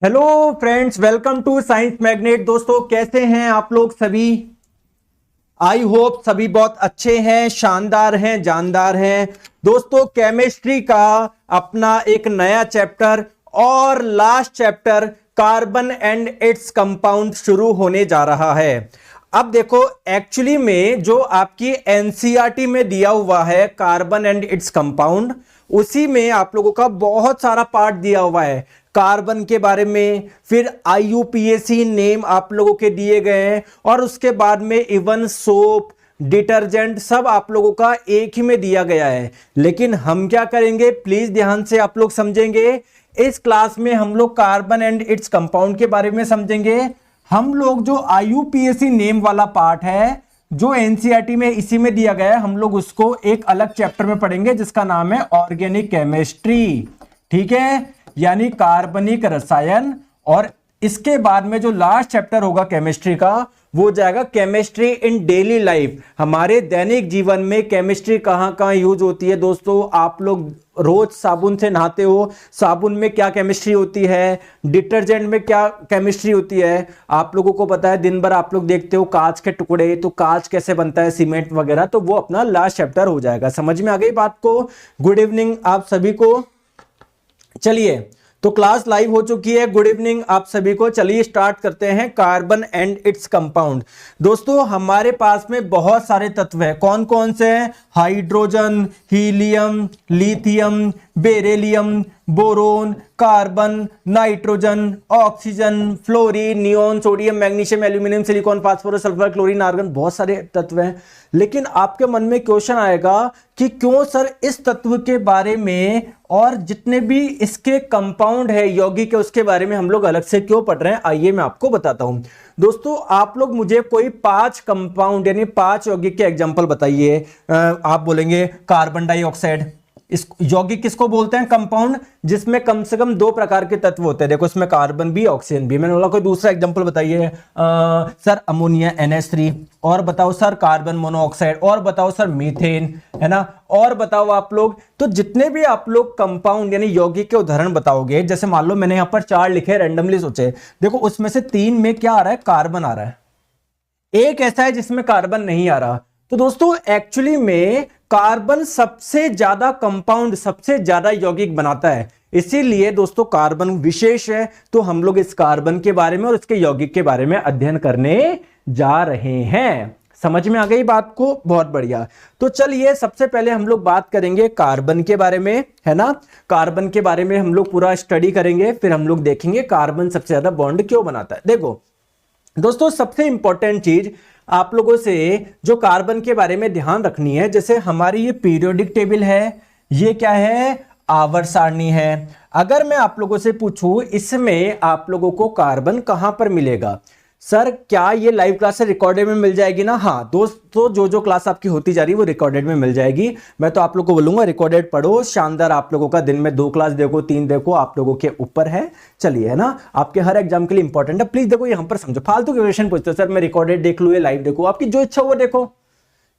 Hello friends, welcome to Science Magnet. दोस्तों, कैसे हैं आप लोग सभी? आई होप सभी बहुत अच्छे हैं, शानदार हैं, जानदार हैं। दोस्तों, केमिस्ट्री का अपना एक नया चैप्टर और last chapter carbon and its compound शुरू होने जा रहा है। अब देखो, एक्चुअली में जो आपकी एनसीईआरटी में दिया हुआ है कार्बन एंड इट्स कंपाउंड, उसी में आप लोगों का बहुत सारा पार्ट दिया हुआ है कार्बन के बारे में। फिर आईयूपीएसी नेम आप लोगों के दिए गए हैं और उसके बाद में इवन सोप, डिटर्जेंट सब आप लोगों का एक ही में दिया गया है। लेकिन हम क्या करेंगे, प्लीज ध्यान से आप लोग समझेंगे। इस क्लास में हम लोग कार्बन एंड इट्स कंपाउंड के बारे में समझेंगे। हम लोग जो आईयूपीएसी नेम वाला पार्ट है जो एनसीईआरटी में इसी में दिया गया है, हम लोग उसको एक अलग चैप्टर में पढ़ेंगे जिसका नाम है ऑर्गेनिक केमिस्ट्री। ठीक है, यानी कार्बनिक रसायन। और इसके बाद में जो लास्ट चैप्टर होगा केमिस्ट्री का, वो जाएगा केमिस्ट्री इन डेली लाइफ। हमारे दैनिक जीवन में केमिस्ट्री कहां कहां यूज होती है। दोस्तों, आप लोग रोज साबुन से नहाते हो, साबुन में क्या केमिस्ट्री होती है, डिटर्जेंट में क्या केमिस्ट्री होती है, आप लोगों को पता है। दिन भर आप लोग देखते हो कांच के टुकड़े, तो कांच कैसे बनता है, सीमेंट वगैरह, तो वो अपना लास्ट चैप्टर हो जाएगा। समझ में आ गई बात को? गुड इवनिंग आप सभी को। चलिए, तो क्लास लाइव हो चुकी है। गुड इवनिंग आप सभी को। चलिए स्टार्ट करते हैं कार्बन एंड इट्स कंपाउंड। दोस्तों, हमारे पास में बहुत सारे तत्व हैं। कौन कौन से हैं? Hydrogen, helium, lithium, beryllium, boron, carbon, nitrogen, oxygen, fluorine, neon, sodium, magnesium, aluminium, silicon, phosphorus, sulphur, chlorine, argon. बहुत सारे तत्व हैं। लेकिन आपके मन में क्वेश्चन आएगा कि क्यों सर इस तत्व के बारे में और जितने भी इसके कंपाउंड है यौगिक के, उसके बारे में हम लोग अलग से क्यों पढ़ रहे हैं? आइए मैं आपको बताता हूं। दोस्तों, आप लोग मुझे कोई 5 कंपाउंड यानी 5 यौगिक के एग्जांपल बताइए। आप बोलेंगे कार्बन डाइऑक्साइड। इस यौगिक किसको बोलते हैं? कंपाउंड जिसमें कम से कम 2 प्रकार के तत्व होते हैं। देखो, इसमें कार्बन भी, ऑक्सीजन भी। मैंने बोला कोई दूसरा एग्जांपल बताइए। सर अमोनिया NH3, और बताओ सर कार्बन मोनोऑक्साइड, और बताओ सर मीथेन, है ना, और बताओ आप लोग। तो जितने भी आप लोग कंपाउंड यानी यौगिक के उदाहरण बताओगे, जैसे मान लो मैंने यहां पर 4 लिखे, रैंडमली सोचे। देखो, उसमें से 3 में क्या आ रहा है? कार्बन आ रहा है। एक ऐसा है जिसमें कार्बन नहीं आ रहा। तो दोस्तों, एक्चुअली में कार्बन सबसे ज्यादा कंपाउंड, सबसे ज्यादा यौगिक बनाता है। इसीलिए दोस्तों कार्बन विशेष है। तो हम लोग इस कार्बन के बारे में और इसके यौगिक के बारे में अध्ययन करने जा रहे हैं। समझ में आ गई बात को? बहुत बढ़िया। तो चलिए, सबसे पहले हम लोग बात करेंगे कार्बन के बारे में, है ना। कार्बन के बारे में हम लोग पूरा स्टडी करेंगे, फिर हम लोग देखेंगे कार्बन सबसे ज्यादा बॉन्ड क्यों बनाता है। देखो दोस्तों, सबसे इंपॉर्टेंट चीज आप लोगों से जो कार्बन के बारे में ध्यान रखनी है, जैसे हमारी ये पीरियोडिक टेबल है, ये क्या है? आवर्त सारणी है। अगर मैं आप लोगों से पूछूं इसमें आप लोगों को कार्बन कहां पर मिलेगा, सर क्या ये लाइव क्लास से रिकॉर्डेड में मिल जाएगी ना? हाँ दोस्तों, जो क्लास आपकी होती जा रही है वो रिकॉर्डेड में मिल जाएगी। मैं तो आप लोगों को बोलूंगा रिकॉर्डेड पढ़ो, शानदार। आप लोगों का दिन में 2 क्लास देखो, 3 देखो, आप लोगों के ऊपर है। चलिए, है ना, आपके हर एग्जाम के लिए इंपॉर्टेंट है। प्लीज देखो, यहां पर समझो। फालतू के क्वेश्चन पूछते हो सर मैं रिकॉर्डेड देख लूं या लाइव देखो, आपकी जो इच्छा वो देखो।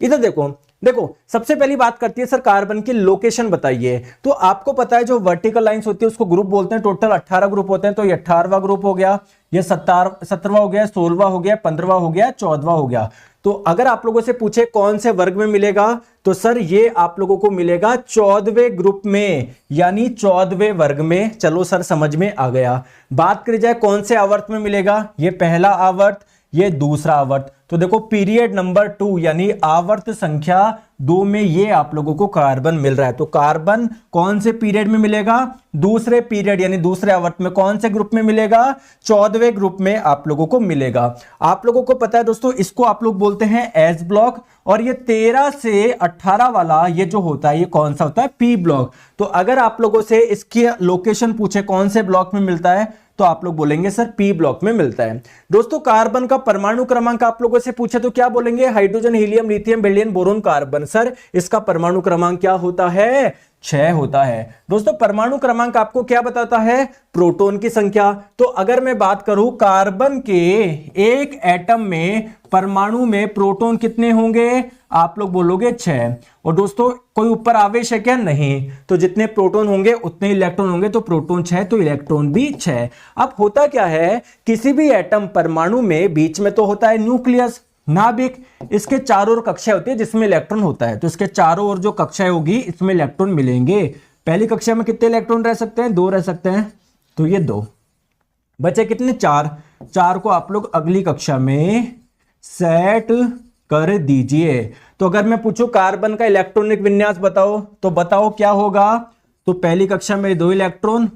इधर देखो, देखो सबसे पहली बात करती है सर कार्बन की लोकेशन बताइए। तो आपको पता है जो वर्टिकल लाइंस होती है उसको ग्रुप बोलते हैं। टोटल 18 ग्रुप होते हैं। तो ये 18वां ग्रुप हो गया, ये 17वां हो गया, 16वां हो गया, 15वां हो गया, 14वां हो गया। तो अगर आप लोगों से पूछे कौन से वर्ग में मिलेगा, तो सर ये आप लोगों को मिलेगा 14वें ग्रुप में, यानी 14वें वर्ग में। चलो सर, समझ में आ गया। बात करी जाए कौन से आवर्त में मिलेगा, ये पहला आवर्त, ये दूसरा आवर्त। तो देखो, पीरियड नंबर 2 यानी आवर्त संख्या 2 में ये आप लोगों को कार्बन मिल रहा है। तो कार्बन कौन से पीरियड में मिलेगा? दूसरे पीरियड यानी दूसरे आवर्त में। कौन से ग्रुप में मिलेगा? 14वें ग्रुप में आप लोगों को मिलेगा। आप लोगों को पता है दोस्तों, इसको आप लोग बोलते हैं एस ब्लॉक। और ये 13 से 18 वाला ये जो होता है, ये कौन सा होता है? P block. तो अगर आप लोगों से इसकी लोकेशन पूछे कौन से ब्लॉक में मिलता है, तो आप लोग बोलेंगे सर पी ब्लॉक में मिलता है। दोस्तों, कार्बन का परमाणु क्रमांक आप लोगों से पूछे तो क्या बोलेंगे? Hydrogen, helium, lithium, beryllium, boron, carbon. Sir इसका परमाणु क्रमांक क्या होता है? 6 होता है। दोस्तों परमाणु क्रमांक आपको क्या बताता है? प्रोटॉन की संख्या। तो अगर मैं बात करूं कार्बन के एक एटम में परमाणु में प्रोटॉन कितने होंगे? आप लोग बोलोगे 6। और दोस्तों कोई ऊपर आवेश है क्या? नहीं। तो जितने प्रोटॉन होंगे उतने इलेक्ट्रॉन होंगे, तो प्रोटॉन 6 तो इलेक्ट्रॉन भी 6। अब होता क्या है, किसी भी एटम परमाणु में बीच में तो होता है न्यूक्लियस, नाभिक, इसके चारों ओर कक्षाएं होती है जिसमें इलेक्ट्रॉन होता है। तो इसके चारों ओर जो कक्षाएं होगी इसमें इलेक्ट्रॉन मिलेंगे। पहली कक्षा में कितने इलेक्ट्रॉन रह सकते हैं? 2 रह सकते हैं, तो ये 2 बचे कितने? 4 को आप लोग अगली कक्षा में सेट कर दीजिए। तो अगर मैं पूछूं कार्बन का इलेक्ट्रॉनिक विन्यास बताओ, तो बताओ क्या होगा? तो पहली कक्षा में 2 इलेक्ट्रॉन,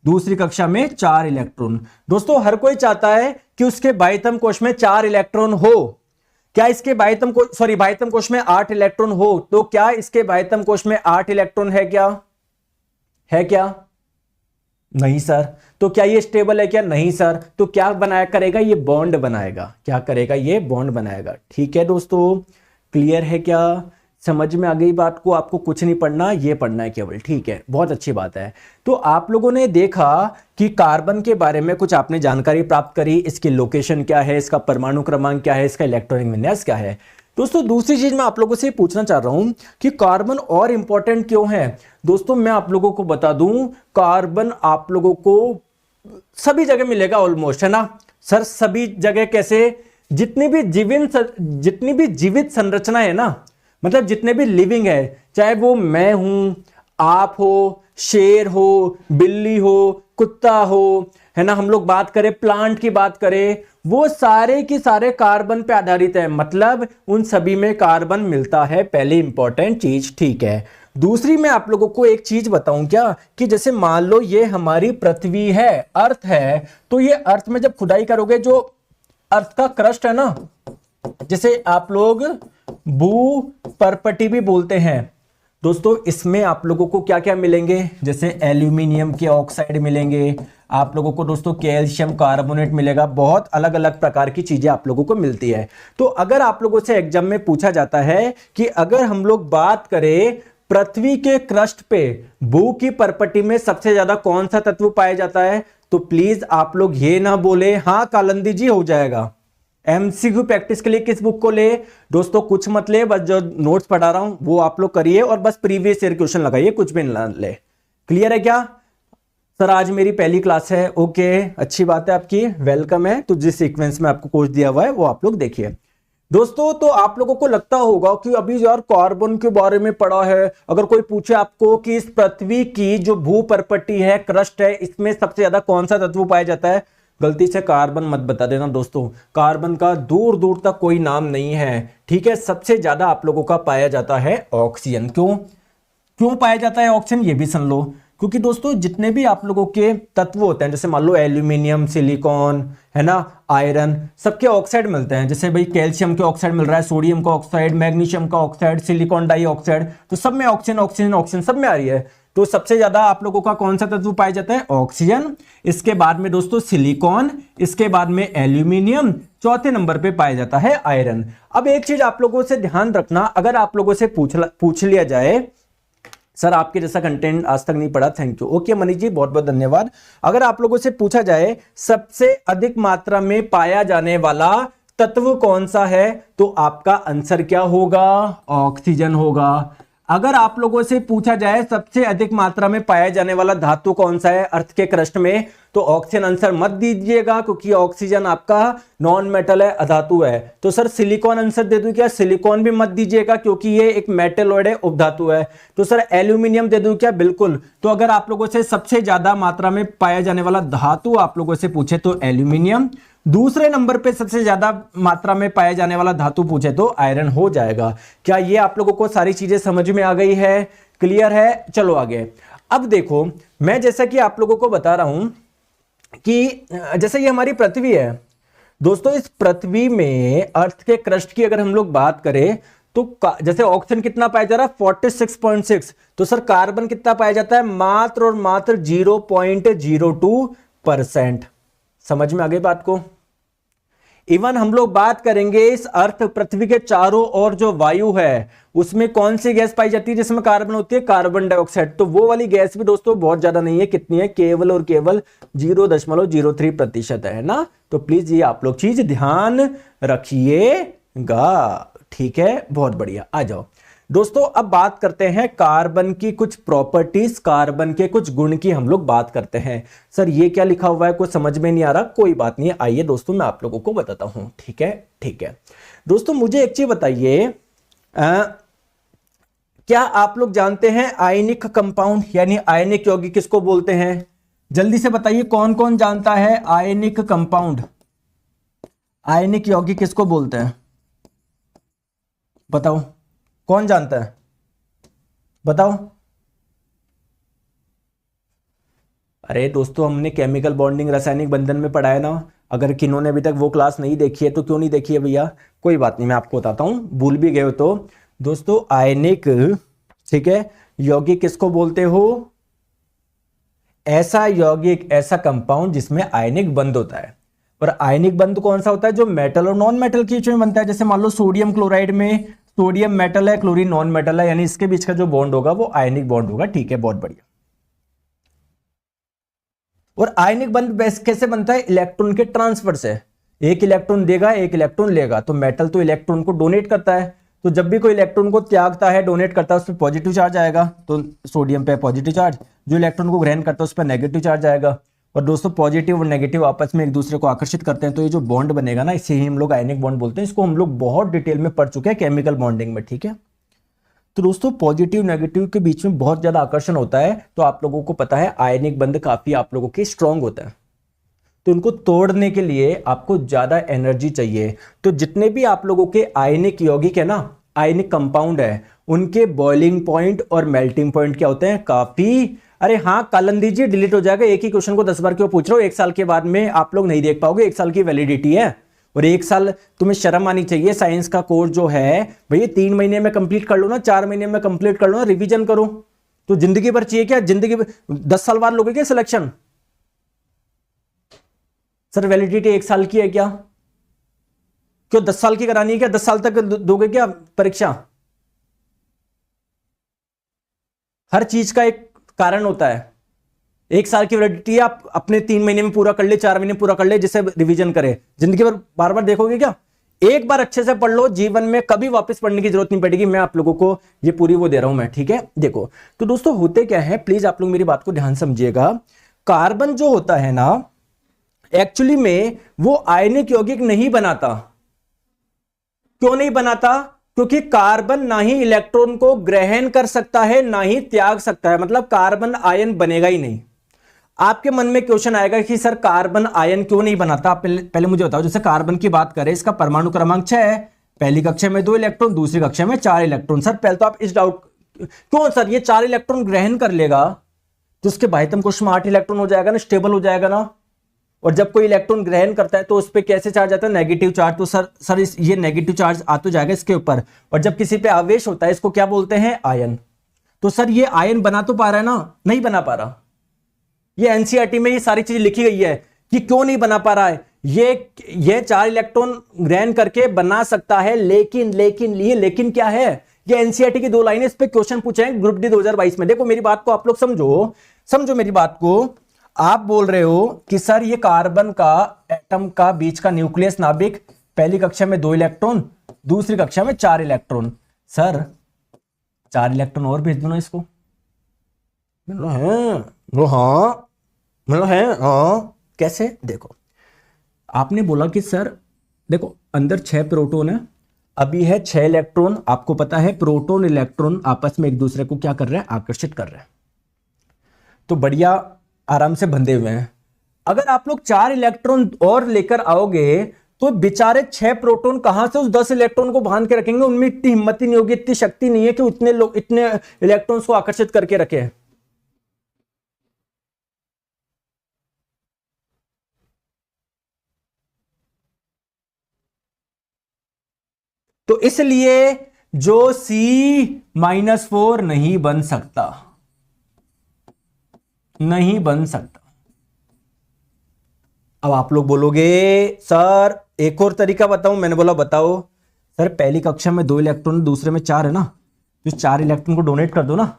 दूसरी कक्षा में 4 इलेक्ट्रॉन। दोस्तों हर कोई चाहता है कि उसके बाह्यतम कोश में 4 इलेक्ट्रॉन हो। क्या इसके बाह्यतम कोश में 8 इलेक्ट्रॉन हो? तो क्या इसके बाह्यतम कोश में 8 इलेक्ट्रॉन है क्या? है क्या? नहीं सर। तो क्या ये स्टेबल है क्या? नहीं सर। तो क्या बनाया करेगा? ये बॉन्ड बनाएगा। क्या करेगा? ये बॉन्ड बनाएगा। ठीक है दोस्तों, क्लियर है क्या? समझ में आ गई बात को? आपको कुछ नहीं पढ़ना, ये पढ़ना है केवल। ठीक है, बहुत अच्छी बात है। तो आप लोगों ने देखा कि कार्बन के बारे में कुछ आपने जानकारी प्राप्त करी, इसकी लोकेशन क्या है, इसका परमाणु क्रमांक क्या है, इसका इलेक्ट्रॉनिक विन्यास क्या है। दोस्तों दूसरी चीज मैं आप लोगों से पूछना चाह रहा हूं कि कार्बन और इंपॉर्टेंट क्यों है। दोस्तों मैं आप लोगों को बता दूं, कार्बन आप लोगों को सभी जगह मिलेगा ऑलमोस्ट, है ना सर? सभी जगह कैसे? जितनी भी जीवित संरचना है ना, मतलब जितने भी लिविंग है, चाहे वो मैं हूं, आप हो, शेर हो, बिल्ली हो, कुत्ता हो, है ना, हम लोग बात करें प्लांट की बात करें, वो सारे के सारे कार्बन पे आधारित है। मतलब उन सभी में कार्बन मिलता है, पहली इंपॉर्टेंट चीज। ठीक है, दूसरी मैं आप लोगों को एक चीज बताऊं क्या, कि जैसे मान लो ये हमारी पृथ्वी है, अर्थ है, तो ये अर्थ में जब खुदाई करोगे, जो अर्थ का क्रस्ट है ना, जिसे आप लोग भू परपटी भी बोलते हैं दोस्तों, इसमें आप लोगों को क्या क्या मिलेंगे? जैसे एल्यूमिनियम के ऑक्साइड मिलेंगे, आप लोगों को दोस्तों कैल्शियम कार्बोनेट मिलेगा, बहुत अलग अलग प्रकार की चीजें आप लोगों को मिलती है। तो अगर आप लोगों से एग्जाम में पूछा जाता है कि अगर हम लोग बात करें पृथ्वी के क्रस्ट पे भू की परपटी में सबसे ज्यादा कौन सा तत्व पाया जाता है, तो प्लीज आप लोग ये ना बोले हाँ कालंदी जी हो जाएगा। एमसीक्यू प्रैक्टिस के लिए किस बुक को ले? दोस्तों कुछ मत ले, बस जो नोट्स पढ़ा रहा हूं वो आप लोग करिए और बस प्रीवियस ईयर क्वेश्चन लगाइए, कुछ भी ना ले। क्लियर है क्या सर? आज मेरी पहली क्लास है, ओके, अच्छी बात है, आपकी वेलकम है। तो जिस सीक्वेंस में आपको कोर्स दिया हुआ है वो आप लोग देखिए। दोस्तों तो आप लोगों को लगता होगा कि अभी यार कार्बन के बारे में पढ़ा है, अगर कोई पूछे आपको कि इस पृथ्वी की जो भू परपटी है, क्रस्ट है, इसमें सबसे ज्यादा कौन सा तत्व पाया जाता है, गलती से कार्बन मत बता देना दोस्तों। कार्बन का दूर दूर तक कोई नाम नहीं है। ठीक है, सबसे ज्यादा आप लोगों का पाया जाता है ऑक्सीजन। क्यों पाया जाता है ऑक्सीजन, ये भी सुन लो। क्योंकि दोस्तों जितने भी आप लोगों के तत्व होते हैं, जैसे मान लो एल्यूमिनियम, सिलिकॉन, है ना, आयरन, सबके ऑक्साइड मिलते हैं। जैसे भाई कैल्शियम के ऑक्साइड मिल रहा है, सोडियम का ऑक्साइड, मैग्नीशियम का ऑक्साइड, सिलिकॉन डाइऑक्साइड, तो सब में ऑक्सीजन ऑक्सीजन ऑक्सीजन सब में आ रही है। तो सबसे ज्यादा आप लोगों का कौन सा तत्व पाया जाता है? ऑक्सीजन। इसके बाद में दोस्तों सिलिकॉन, इसके बाद में एल्यूमिनियम, चौथे नंबर पे पाया जाता है आयरन। अब एक चीज आप लोगों से ध्यान रखना, अगर आप लोगों से पूछ लिया जाए सर आपके जैसा कंटेंट आज तक नहीं पढ़ा, thank you, okay Manish ji, बहुत बहुत धन्यवाद। अगर आप लोगों से पूछा जाए सबसे अधिक मात्रा में पाया जाने वाला तत्व कौन सा है, तो आपका आंसर क्या होगा? ऑक्सीजन होगा। अगर आप लोगों से पूछा जाए सबसे अधिक मात्रा में पाया जाने वाला धातु कौन सा है अर्थ के क्रस्ट में, तो ऑक्सीजन आंसर मत दीजिएगा, क्योंकि ऑक्सीजन आपका नॉन मेटल है, अधातु है। तो सर सिलिकॉन आंसर दे दूं क्या? सिलिकॉन भी मत दीजिएगा, क्योंकि ये एक मेटलॉइड है, उपधातु है। तो सर एल्यूमिनियम दे दूं क्या? बिल्कुल। तो अगर आप लोगों से सबसे ज्यादा मात्रा में पाया जाने वाला धातु आप लोगों से पूछे तो एल्यूमिनियम, दूसरे नंबर पे सबसे ज्यादा मात्रा में पाया जाने वाला धातु पूछे तो आयरन हो जाएगा। क्या ये आप लोगों को सारी चीजें समझ में आ गई है? क्लियर है? चलो आगे। अब देखो, मैं जैसा कि आप लोगों को बता रहा हूं कि जैसे ये हमारी पृथ्वी है दोस्तों, इस पृथ्वी में अर्थ के क्रस्ट की अगर हम लोग बात करें तो जैसे ऑक्सीजन कितना पाया जा रहा है? 46.6। तो सर कार्बन कितना पाया जाता है? मात्र और मात्र 0.02%। समझ में आ गई बात को? इवन हम लोग बात करेंगे इस अर्थ पृथ्वी के चारों ओर जो वायु है उसमें कौन सी गैस पाई जाती है जिसमें कार्बन होती है, कार्बन डाइऑक्साइड। तो वो वाली गैस भी दोस्तों बहुत ज्यादा नहीं है, कितनी है, केवल और केवल 0.03% है ना। तो प्लीज ये आप लोग चीज ध्यान रखिएगा, ठीक है, बहुत बढ़िया। आ जाओ दोस्तों, अब बात करते हैं कार्बन की कुछ प्रॉपर्टीज, कार्बन के कुछ गुण की हम लोग बात करते हैं। सर ये क्या लिखा हुआ है, कुछ समझ में नहीं आ रहा, कोई बात नहीं, आइए दोस्तों मैं आप लोगों को बताता हूं, ठीक है, ठीक है। दोस्तों मुझे एक चीज बताइए, क्या आप लोग जानते हैं आयनिक कंपाउंड यानी आयनिक यौगिक किसको बोलते हैं? जल्दी से बताइए कौन कौन जानता है आयनिक कंपाउंड, आयनिक यौगिक किसको बोलते हैं? बताओ कौन जानता है, बताओ। अरे दोस्तों हमने केमिकल बॉन्डिंग रासायनिक बंधन में पढ़ा है ना, अगर किन्होंने अभी तक वो क्लास नहीं देखी है तो क्यों नहीं देखी है भैया, कोई बात नहीं मैं आपको बताता हूं, भूल भी गए हो तो। दोस्तों आयनिक, ठीक है, यौगिक किसको बोलते हो? ऐसा यौगिक, ऐसा कंपाउंड जिसमें आयनिक बंध होता है। और आयनिक बंध कौन सा होता है? जो मेटल और नॉन मेटल के बीच में बनता है। जैसे मान लो सोडियम क्लोराइड में सोडियम मेटल है, क्लोरीन नॉन मेटल है, यानी इसके बीच का जो बॉन्ड होगा वो आयनिक बॉन्ड होगा, ठीक है, बहुत बढ़िया। और आयनिक बंध कैसे बनता है? इलेक्ट्रॉन के ट्रांसफर से, एक इलेक्ट्रॉन देगा एक इलेक्ट्रॉन लेगा। तो मेटल तो इलेक्ट्रॉन को डोनेट करता है, तो जब भी कोई इलेक्ट्रॉन को त्यागता है, डोनेट करता है, उस पर पॉजिटिव चार्ज आएगा, तो सोडियम पे पॉजिटिव चार्ज, जो इलेक्ट्रॉन को ग्रहण करता है उस पर नेगेटिव चार्ज आएगा। और दोस्तों पॉजिटिव और नेगेटिव आपस में एक दूसरे को आकर्षित करते हैं, तो ये जो बॉन्ड बनेगा ना, इसे ही हम लोग आयनिक बॉन्ड बोलते हैं। इसको हम लोग बहुत डिटेल में पढ़ चुके हैं केमिकल बॉन्डिंग में, ठीक है। तो दोस्तों पॉजिटिव नेगेटिव के बीच में बहुत ज्यादा आकर्षण होता है, तो आप लोगों को पता है आयनिक बंध काफी आप लोगों के स्ट्रांग होता है, तो इनको तोड़ने के लिए आपको ज्यादा एनर्जी चाहिए। तो जितने भी आप लोगों के आयनिक यौगिक है ना, आयनिक कंपाउंड है, उनके बॉइलिंग पॉइंट और मेल्टिंग पॉइंट क्या होते हैं? काफी, अरे हाँ कॉलम दीजिए, डिलीट हो जाएगा, एक ही क्वेश्चन को 10 बार क्यों पूछ रहे हो? एक साल के बाद में आप लोग नहीं देख पाओगे, एक साल की वैलिडिटी है, और एक साल तुम्हें शर्म आनी चाहिए। साइंस का कोर्स जो है भैया 3 महीने में कंप्लीट कर लो ना, 4 महीने में कंप्लीट कर लो ना, रिवीजन करो। तो जिंदगी भर चाहिए क्या? जिंदगी भर 10 साल बाद लोगे क्या सिलेक्शन? सर वैलिडिटी 1 साल की है क्या? क्यों 10 साल की करानी है क्या? 10 साल तक दोगे क्या परीक्षा? हर चीज का एक कारण होता है। 1 साल की वैलिडिटी आप अपने 3 महीने में पूरा कर ले, 4 महीने में पूरा कर ले, जिसे रिवीजन करे। जिंदगी भर बार बार देखोगे क्या? एक बार अच्छे से पढ़ लो, जीवन में कभी वापस पढ़ने की जरूरत नहीं पड़ेगी। मैं आप लोगों को ये पूरी वो दे रहा हूं मैं, ठीक है। देखो तो दोस्तों होते क्या है, प्लीज आप लोग मेरी बात को ध्यान समझिएगा। कार्बन जो होता है ना, एक्चुअली में वो आयनिक यौगिक नहीं बनाता। क्यों नहीं बनाता? क्योंकि कार्बन ना ही इलेक्ट्रॉन को ग्रहण कर सकता है ना ही त्याग सकता है, मतलब कार्बन आयन बनेगा ही नहीं। आपके मन में क्वेश्चन आएगा कि सर कार्बन आयन क्यों नहीं बनाता? पहले मुझे बताओ, जैसे कार्बन की बात करें, इसका परमाणु क्रमांक 6 है, पहली कक्षा में 2 इलेक्ट्रॉन, दूसरी कक्षा में 4 इलेक्ट्रॉन। सर पहले तो आप इस डाउट, क्यों सर ये 4 इलेक्ट्रॉन ग्रहण कर लेगा तो उसके बाह्यतम कोश में 8 इलेक्ट्रॉन हो जाएगा ना, स्टेबल हो जाएगा ना। और जब कोई इलेक्ट्रॉन ग्रहण करता है तो उस पर कैसे चार्ज आता है? Negative charge. तो सर ये नेगेटिव चार्ज आ तो जाएगा इसके ऊपर। और जब किसी पे आवेश होता है, इसको क्या बोलते हैं? आयन। तो सर ये आयन बना तो पा रहा है ना? नहीं बना पा रहा। ये एनसीईआरटी में ये सारी चीज लिखी गई है कि क्यों नहीं बना पा रहा है। ये 4 इलेक्ट्रॉन ग्रहण करके बना सकता है, लेकिन क्या है? ये एनसीईआरटी की 2 लाइनें, इस पे क्वेश्चन पूछे हैं ग्रुप डी 2022 में। देखो मेरी बात को आप लोग समझो मेरी बात को। आप बोल रहे हो कि सर ये कार्बन का एटम का बीच का न्यूक्लियस नाभिक, पहली कक्षा में 2 इलेक्ट्रॉन, दूसरी कक्षा में 4 इलेक्ट्रॉन। सर 4 इलेक्ट्रॉन और भेज दो ना इसको। हाँ कैसे? देखो आपने बोला कि सर देखो अंदर 6 प्रोटॉन है, अभी है 6 इलेक्ट्रॉन। आपको पता है प्रोटॉन इलेक्ट्रॉन आपस में एक दूसरे को क्या कर रहे हैं? आकर्षित कर रहे हैं। तो बढ़िया आराम से बंधे हुए हैं। अगर आप लोग 4 इलेक्ट्रॉन और लेकर आओगे तो बेचारे 6 प्रोटॉन कहां से उस 10 इलेक्ट्रॉन को बांध के रखेंगे? उनमें इतनी हिम्मत ही नहीं होगी, इतनी शक्ति नहीं है कि इतने इलेक्ट्रॉन्स को आकर्षित करके रखे। तो इसलिए जो C-4 नहीं बन सकता, नहीं बन सकता। अब आप लोग बोलोगे सर एक और तरीका बताऊं, मैंने बोला बताओ सर, पहली कक्षा में 2 इलेक्ट्रॉन, दूसरे में 4 है ना, तो 4 इलेक्ट्रॉन को डोनेट कर दो ना,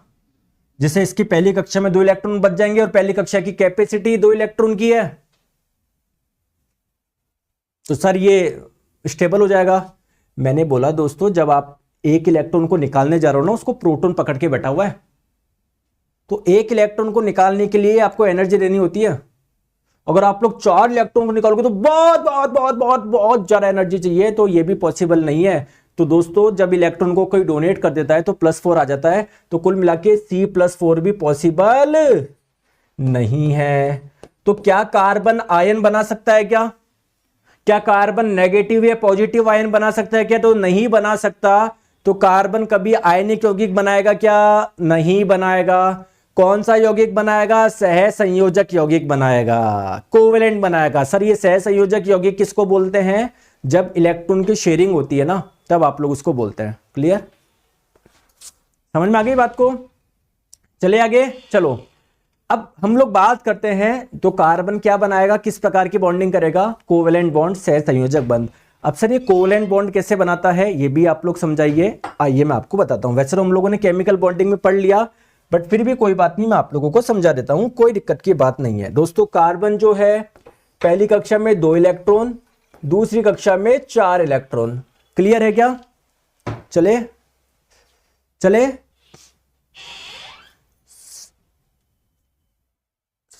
जिससे इसकी पहली कक्षा में 2 इलेक्ट्रॉन बच जाएंगे और पहली कक्षा की कैपेसिटी 2 इलेक्ट्रॉन की है, तो सर ये स्टेबल हो जाएगा। मैंने बोला दोस्तों, जब आप एक इलेक्ट्रॉन को निकालने जा रहे हो ना, उसको प्रोटॉन पकड़ के बैठा हुआ है, तो एक इलेक्ट्रॉन को निकालने के लिए आपको एनर्जी देनी होती है। अगर आप लोग 4 इलेक्ट्रॉन को निकालोगे तो बहुत बहुत बहुत बहुत बहुत ज्यादा एनर्जी चाहिए, तो ये भी पॉसिबल नहीं है। तो दोस्तों, जब इलेक्ट्रॉन को कोई डोनेट कर देता है तो +4 आ जाता है, तो कुल मिला के C+4 भी पॉसिबल नहीं है। तो क्या कार्बन आयन बना सकता है क्या? क्या कार्बन नेगेटिव या पॉजिटिव आयन बना सकता है क्या? तो नहीं बना सकता। तो कार्बन कभी आयनिक यौगिक बनाएगा क्या? नहीं बनाएगा। कौन सा यौगिक बनाएगा? सह संयोजक यौगिक बनाएगा, कोवेलेंट बनाएगा। सर ये सह संयोजक यौगिक किसको बोलते हैं? जब इलेक्ट्रॉन की शेयरिंग होती है ना, तब आप लोग उसको बोलते हैं। क्लियर? समझ में आ गई बात को? चले आगे, चलो अब हम लोग बात करते हैं। तो कार्बन क्या बनाएगा, किस प्रकार की बॉन्डिंग करेगा? कोवेलेंट बॉन्ड, सह संयोजक बंध। अब सर ये कोवेलेंट बॉन्ड कैसे बनाता है, ये भी आप लोग समझाइए। आइए मैं आपको बताता हूं। वैसे तो हम लोगों ने केमिकल बॉन्डिंग में पढ़ लिया, बट फिर भी कोई बात नहीं, मैं आप लोगों को समझा देता हूं, कोई दिक्कत की बात नहीं है। दोस्तों, कार्बन जो है पहली कक्षा में 2 इलेक्ट्रॉन, दूसरी कक्षा में 4 इलेक्ट्रॉन। क्लियर है क्या? चले चले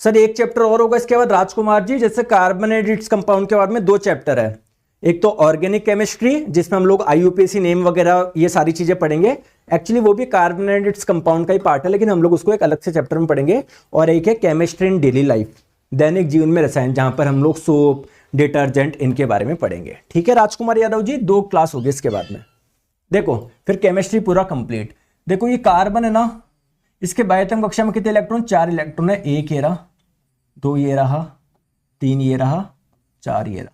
सर एक चैप्टर और होगा इसके बाद राजकुमार जी। जैसे कार्बन एंड इट्स कंपाउंड के बारे में 2 चैप्टर है। एक तो ऑर्गेनिक केमिस्ट्री, जिसमें हम लोग IUPAC नेम वगैरह ये सारी चीजें पढ़ेंगे। एक्चुअली वो भी कार्बन एंड इट्स कंपाउंड का ही पार्ट है, लेकिन हम लोग उसको एक अलग से चैप्टर में पढ़ेंगे। और एक है केमिस्ट्री इन डेली लाइफ, दैनिक जीवन में रसायन, जहां पर हम लोग सोप, डिटर्जेंट, इनके बारे में पढ़ेंगे। ठीक है राजकुमार यादव जी, 2 क्लास होगी इसके बाद में। देखो फिर केमिस्ट्री पूरा कंप्लीट। देखो ये कार्बन है ना, इसके बाह्यतम कक्षा में कितने इलेक्ट्रॉन? 4 इलेक्ट्रॉन है। 1 ये रहा, 2 ये रहा, 3 ये रहा, 4 ये रहा।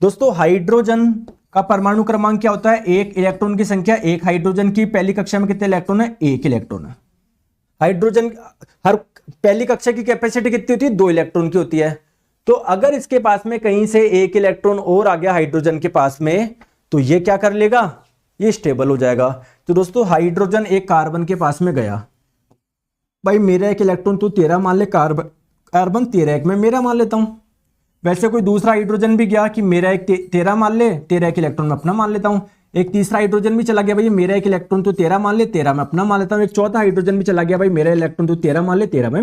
दोस्तों हाइड्रोजन का परमाणु क्रमांक क्या होता है? 1 इलेक्ट्रॉन की संख्या। 1 हाइड्रोजन की पहली कक्षा में कितने इलेक्ट्रॉन है? 1 इलेक्ट्रॉन है। हाइड्रोजन हर पहली कक्षा की कैपेसिटी कितनी होती है? 2 इलेक्ट्रॉन की होती है। तो अगर इसके पास में कहीं से 1 इलेक्ट्रॉन और आ गया हाइड्रोजन के पास में, तो ये क्या कर लेगा? ये स्टेबल हो जाएगा। तो दोस्तों हाइड्रोजन एक कार्बन के पास में गया, भाई मेरा 1 इलेक्ट्रॉन तो तेरा मान ले, कार्बन तेरा 1 मैं मेरा मान लेता हूं। वैसे कोई दूसरा हाइड्रोजन भी गया कि मेरा 1 तेरा मान ले, तेरा 1 इलेक्ट्रॉन मैं अपना मान लेता हूं। एक तीसरा हाइड्रोजन भी चला गया, भाई मेरा 1 इलेक्ट्रॉन तो तेरा मान ले, तेरा मैं अपना मान लेता हूं। एक चौथा हाइड्रोजन भी चला गया, भाई मेरा इलेक्ट्रॉन तो तेरा मान ले, तेरा मैं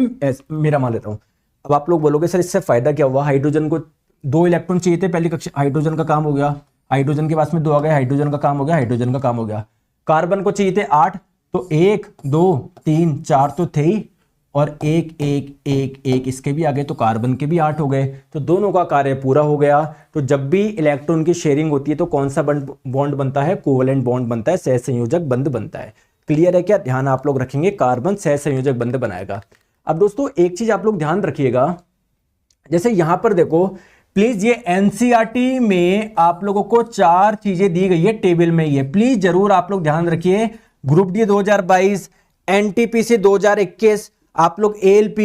मेरा मान लेता हूं। अब आप लोग बोलोगे सर इससे फायदा क्या हुआ? हाइड्रोजन को 2 इलेक्ट्रॉन चाहिए थे पहली कक्षा, हाइड्रोजन का काम हो गया। हाइड्रोजन के पास में 2 आ गए, हाइड्रोजन का काम हो गया, हाइड्रोजन का काम हो गया। कार्बन को चाहिए थे 8, तो 1 2 3 4 तो थे ही, और 1 1 1 1 इसके भी आ गए, तो कार्बन के भी 8 हो गए। तो दोनों का कार्य पूरा हो गया। तो जब भी इलेक्ट्रॉन की शेयरिंग होती है तो कौन सा बॉन्ड बनता है? कोवेलेंट बॉन्ड बनता है, सह संयोजक बंध बनता है। क्लियर है क्या? ध्यान आप लोग रखेंगे, कार्बन सह संयोजक बंध बनाएगा। अब दोस्तों एक चीज आप लोग ध्यान रखिएगा, जैसे यहां पर देखो प्लीज, ये NCERT में आप लोगों को 4 चीजें दी गई है टेबल में, ये प्लीज जरूर आप लोग ध्यान रखिए। ग्रुप डी 2022, NTPC 2021, आप लोग ALP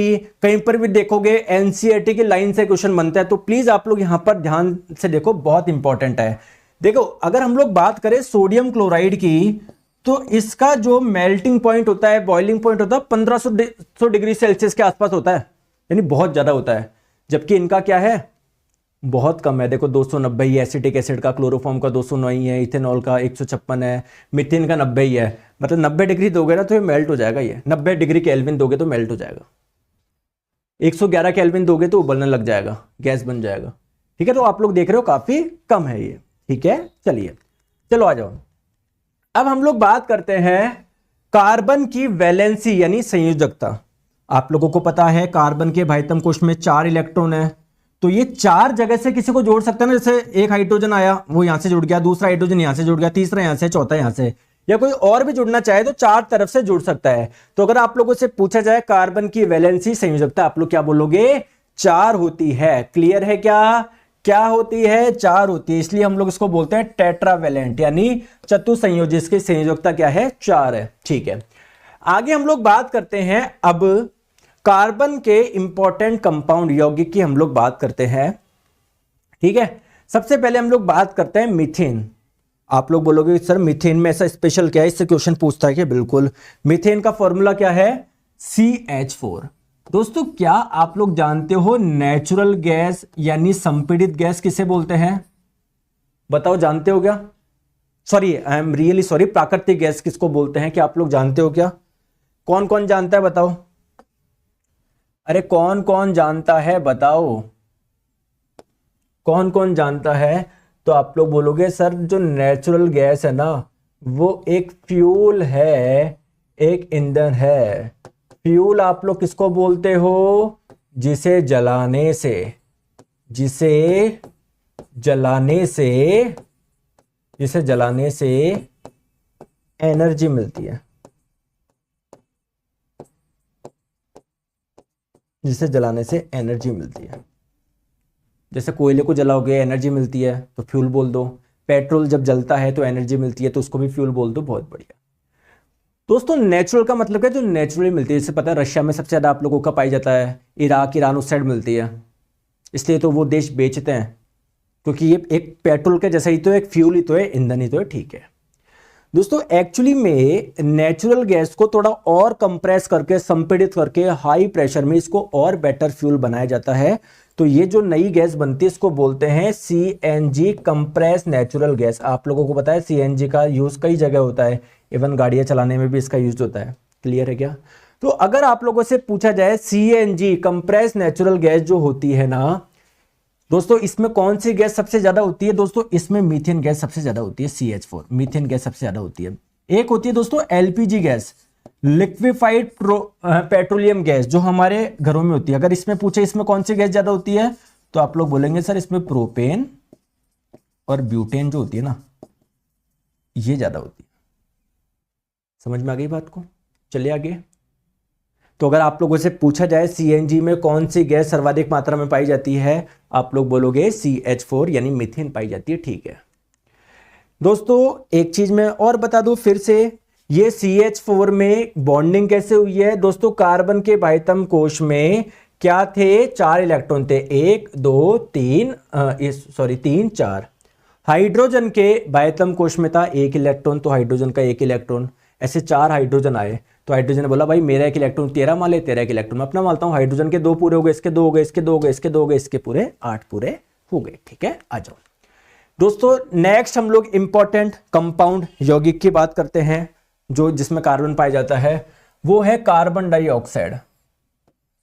कहीं पर भी देखोगे NCERT की लाइन से क्वेश्चन बनता है, तो प्लीज आप लोग यहां पर ध्यान से देखो, बहुत इंपॉर्टेंट है। देखो अगर हम लोग बात करें सोडियम क्लोराइड की, तो इसका जो मेल्टिंग पॉइंट होता है, बॉइलिंग पॉइंट होता है 1500 डिग्री सेल्सियस के आसपास होता है, यानी बहुत ज्यादा होता है। जबकि इनका क्या है? बहुत कम है। देखो 290 ही, एसिटिक एसिड का, क्लोरोफॉर्म का 209 ही है, इथेनॉल का 156 है, मीथेन का 90 ही है। मतलब 90 डिग्री दोगे ना तो ये मेल्ट हो जाएगा। ये 90 डिग्री केल्विन दोगे तो मेल्ट हो जाएगा। 111 केल्विन दोगे तो उबलने लग जाएगा, गैस बन जाएगा। ठीक है, तो आप लोग देख रहे हो काफी कम है ये। ठीक है, चलिए चलो आ जाओ। अब हम लोग बात करते हैं कार्बन की वैलेंसी यानी संयोजकता। आप लोगों को पता है कार्बन के बाह्यतम कोश में 4 इलेक्ट्रॉन है, तो ये 4 जगह से किसी को जोड़ सकता है ना। जैसे एक हाइड्रोजन आया, वो यहां से जुड़ गया, दूसरा हाइड्रोजन यहां से जुड़ गया, तीसरा यहां से, चौथा यहां से, या कोई और भी जुड़ना चाहे तो 4 तरफ से जुड़ सकता है। तो अगर आप लोगों से पूछा जाए कार्बन की वैलेंसी संयोजकता, आप लोग क्या बोलोगे? 4 होती है। क्लियर है क्या? क्या होती है? 4 होती है। इसलिए हम लोग इसको बोलते हैं टेट्रावैलेंट, यानी चतुसंयोजी। इसकी संयोजकता क्या है? 4 है। ठीक है, आगे हम लोग बात करते हैं अब कार्बन के इंपॉर्टेंट कंपाउंड यौगिक की हम लोग बात करते हैं। ठीक है, सबसे पहले हम लोग बात करते हैं मीथेन। आप लोग बोलोगे सर मीथेन में ऐसा स्पेशल क्या है, इससे क्वेश्चन पूछता है कि बिल्कुल, मीथेन का फॉर्मूला क्या है, CH4। दोस्तों क्या आप लोग जानते हो नेचुरल गैस यानी संपीड़ित गैस किसे बोलते हैं, बताओ जानते हो क्या? Sorry, I am really sorry, प्राकृतिक गैस किसको बोलते हैं, क्या आप लोग जानते हो क्या? कौन कौन जानता है बताओ, अरे कौन कौन जानता है बताओ, कौन कौन जानता है? तो आप लोग बोलोगे सर जो नेचुरल गैस है ना वो एक फ्यूल है, एक ईंधन है। फ्यूल आप लोग किसको बोलते हो, जिसे जलाने से, जिसे जलाने से, जिसे जलाने से एनर्जी मिलती है, जिसे जलाने से एनर्जी मिलती है। जैसे कोयले को जलाओगे एनर्जी मिलती है तो फ्यूल बोल दो, पेट्रोल जब जलता है तो एनर्जी मिलती है तो उसको भी फ्यूल बोल दो। बहुत बढ़िया दोस्तों, नेचुरल का मतलब क्या, जो नेचुरली मिलती है। जैसे पता है रशिया में सबसे ज़्यादा आप लोगों का पाई जाता है, इराक ईरान उस साइड मिलती है, इसलिए तो वो देश बेचते हैं, क्योंकि ये एक पेट्रोल के जैसा ही तो है, एक फ्यूल ही तो है, ईंधन ही तो है। ठीक है दोस्तों, एक्चुअली में नेचुरल गैस को थोड़ा और कंप्रेस करके, संपीड़ित करके हाई प्रेशर में इसको और बेटर फ्यूल बनाया जाता है। तो ये जो नई गैस बनती है इसको बोलते हैं CNG, कंप्रेस नेचुरल गैस। आप लोगों को पता है CNG का यूज कई जगह होता है, इवन गाड़ियां चलाने में भी इसका यूज होता है। क्लियर है क्या? तो अगर आप लोगों से पूछा जाए CNG कंप्रेस नेचुरल गैस जो होती है ना दोस्तों, इसमें कौन सी गैस सबसे ज्यादा होती है? दोस्तों इसमें मीथेन गैस सबसे ज्यादा होती है, CH4 मीथेन गैस सबसे ज्यादा होती है। एक होती है दोस्तों LPG gas, liquefied petroleum gas, जो हमारे घरों में होती है। अगर इसमें पूछे इसमें कौन सी गैस ज्यादा होती है तो आप लोग बोलेंगे सर इसमें प्रोपेन और ब्यूटेन जो होती है ना ये ज्यादा होती है। समझ में आ गई बात को? चलिए आगे। तो अगर आप लोगों से पूछा जाए CNG में कौन सी गैस सर्वाधिक मात्रा में पाई जाती है, आप लोग बोलोगे CH4 यानी मीथेन पाई जाती है। ठीक है दोस्तों, एक चीज मैं और बता दूं फिर से, ये CH4 में बॉन्डिंग कैसे हुई है? दोस्तों कार्बन के बाह्यतम कोश में क्या थे? 4 इलेक्ट्रॉन थे, 1 2 3 3 4। हाइड्रोजन के बाह्यतम कोश में था 1 इलेक्ट्रॉन, तो हाइड्रोजन का 1 इलेक्ट्रॉन, ऐसे 4 हाइड्रोजन आए। तो हाइड्रोजन ने बोला भाई मेरा 1 इलेक्ट्रॉन तेरा मान ले, तेरा 1 इलेक्ट्रॉन मैं अपना मानता हूं। हाइड्रोजन के 2 पूरे हो गए, इसके 2 हो गए, इसके 2 हो गए, इसके 2 हो गए, इसके पूरे 8 पूरे हो गए। ठीक है, आ जाओ दोस्तों। नेक्स्ट हम लोग इंपॉर्टेंट कंपाउंड यौगिक की बात करते हैं, जो जिसमें कार्बन पाया जाता है, वो है कार्बन डाइऑक्साइड।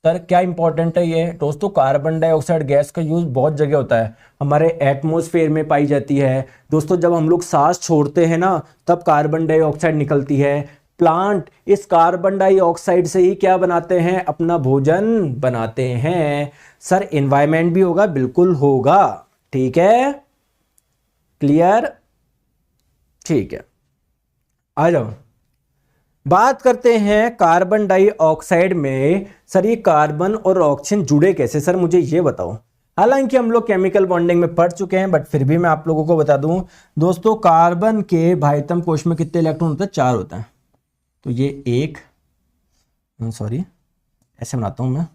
सर क्या इंपॉर्टेंट है ये? दोस्तों कार्बन डाइऑक्साइड गैस का यूज बहुत जगह होता है, हमारे एटमॉस्फेयर में पाई जाती है। दोस्तों जब हम लोग सांस छोड़ते हैं ना तब कार्बन डाइऑक्साइड निकलती है। प्लांट इस कार्बन डाइऑक्साइड से ही क्या बनाते हैं? अपना भोजन बनाते हैं। सर एनवायरमेंट भी होगा, बिल्कुल होगा। ठीक है, क्लियर? ठीक है, आ जाओ बात करते हैं कार्बन डाइऑक्साइड में। सर ये कार्बन और ऑक्सीजन जुड़े कैसे? सर मुझे ये बताओ। हालांकि हम लोग केमिकल बॉन्डिंग में पढ़ चुके हैं, बट फिर भी मैं आप लोगों को बता दूं दोस्तों, कार्बन के बाह्यतम कोश में कितने इलेक्ट्रॉन होते हैं? 4 होता है। तो ये ऐसे बनाता हूं मैं,